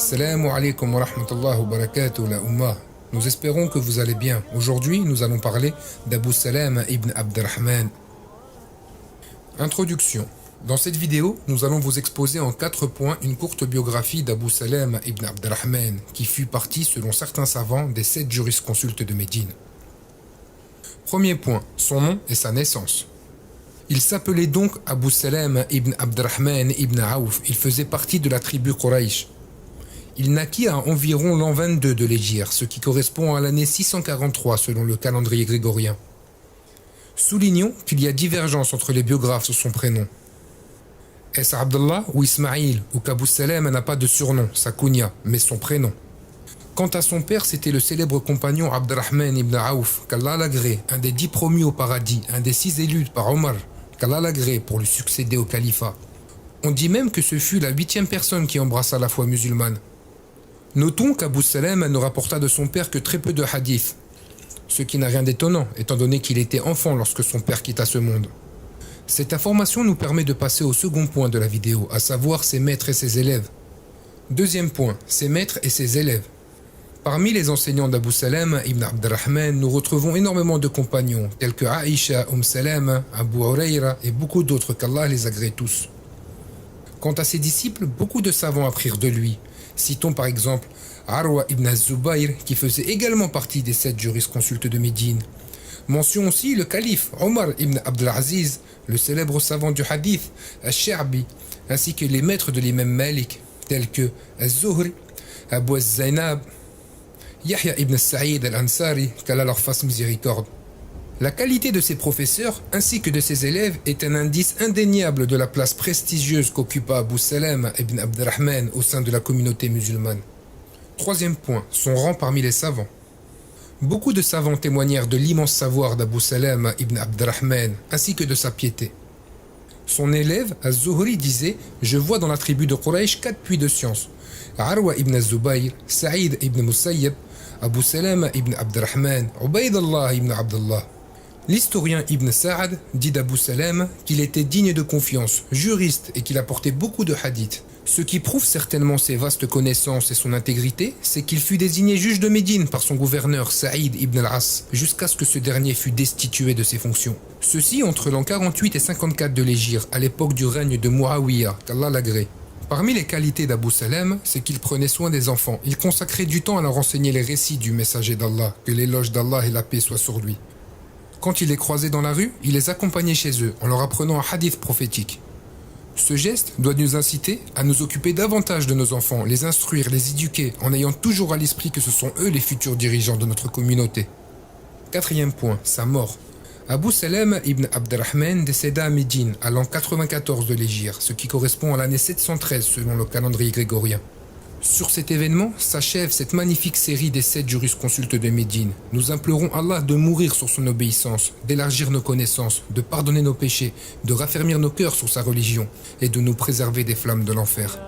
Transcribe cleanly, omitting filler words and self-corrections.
Assalamu alaikum wa rahmatullahi wa barakatuh la Ummah. Nous espérons que vous allez bien. Aujourd'hui, nous allons parler d'Abu Salama ibn Abdurrahman. Introduction. Dans cette vidéo, nous allons vous exposer en 4 points une courte biographie d'Abu Salama ibn Abdurrahman, qui fut partie, selon certains savants, des 7 jurisconsultes de Médine. Premier point, son nom et sa naissance. Il s'appelait donc Abu Salama ibn Abdurrahman ibn Auf. Il faisait partie de la tribu Quraysh. Il naquit à environ l'an 22 de l'Hégire, ce qui correspond à l'année 643 selon le calendrier grégorien. Soulignons qu'il y a divergence entre les biographes sur son prénom. Est-ce Abdallah ou Ismaïl, ou qu'Abu Salama n'a pas de surnom, sa kunya, mais son prénom. Quant à son père, c'était le célèbre compagnon Abdurrahman ibn Auf, qu'Allah l'agrée, un des 10 promus au paradis, un des 6 élus par Omar, qu'Allah l'agrée pour lui succéder au califat. On dit même que ce fut la 8e personne qui embrassa la foi musulmane. Notons qu'Abu Salama ne rapporta de son père que très peu de hadiths, ce qui n'a rien d'étonnant, étant donné qu'il était enfant lorsque son père quitta ce monde. Cette information nous permet de passer au second point de la vidéo, à savoir ses maîtres et ses élèves. Deuxième point, ses maîtres et ses élèves. Parmi les enseignants d'Abu Salama ibn Abdurrahman, nous retrouvons énormément de compagnons, tels que Aïcha, Salama, Abu Hurayra et beaucoup d'autres, qu'Allah les agrée tous. Quant à ses disciples, beaucoup de savants apprirent de lui. Citons par exemple Arwa ibn az-Zubayr, qui faisait également partie des 7 jurisconsultes de Médine. Mention aussi le calife Omar ibn Abdelaziz, le célèbre savant du hadith, Al-Sha'bi, ainsi que les maîtres de l'imam Malik, tels que Al-Zuhri, Abu al-Zainab, Yahya ibn Sa'id al-Ansari, qu'Allah leur fasse miséricorde. La qualité de ses professeurs ainsi que de ses élèves est un indice indéniable de la place prestigieuse qu'occupa Abu Salama ibn Abdurrahman au sein de la communauté musulmane. Troisième point, son rang parmi les savants. Beaucoup de savants témoignèrent de l'immense savoir d'Abu Salama ibn Abdurrahman ainsi que de sa piété. Son élève, Az-Zuhri, disait « Je vois dans la tribu de Quraysh 4 puits de science. Arwa ibn az-Zubayr, Sa'id ibn Musayyab, Abu Salama ibn Abdurrahman, Ubaydallah ibn Abdullah. » L'historien Ibn Sa'ad dit d'Abu Salama qu'il était digne de confiance, juriste et qu'il apportait beaucoup de hadiths. Ce qui prouve certainement ses vastes connaissances et son intégrité, c'est qu'il fut désigné juge de Médine par son gouverneur Saïd ibn al-As, jusqu'à ce que ce dernier fût destitué de ses fonctions. Ceci entre l'an 48 et 54 de l'Hégire, à l'époque du règne de Muawiyah, qu'Allah l'agrée. Parmi les qualités d'Abu Salama, c'est qu'il prenait soin des enfants. Il consacrait du temps à leur enseigner les récits du messager d'Allah, que l'éloge d'Allah et la paix soient sur lui. Quand il les croisait dans la rue, il les accompagnait chez eux en leur apprenant un hadith prophétique. Ce geste doit nous inciter à nous occuper davantage de nos enfants, les instruire, les éduquer, en ayant toujours à l'esprit que ce sont eux les futurs dirigeants de notre communauté. Quatrième point, sa mort. Abu Salama ibn Abdurrahman décéda à Médine à l'an 94 de l'Hégire, ce qui correspond à l'année 713 selon le calendrier grégorien. Sur cet événement s'achève cette magnifique série des 7 jurisconsultes de Médine. Nous implorons Allah de mourir sur son obéissance, d'élargir nos connaissances, de pardonner nos péchés, de raffermir nos cœurs sur sa religion et de nous préserver des flammes de l'enfer.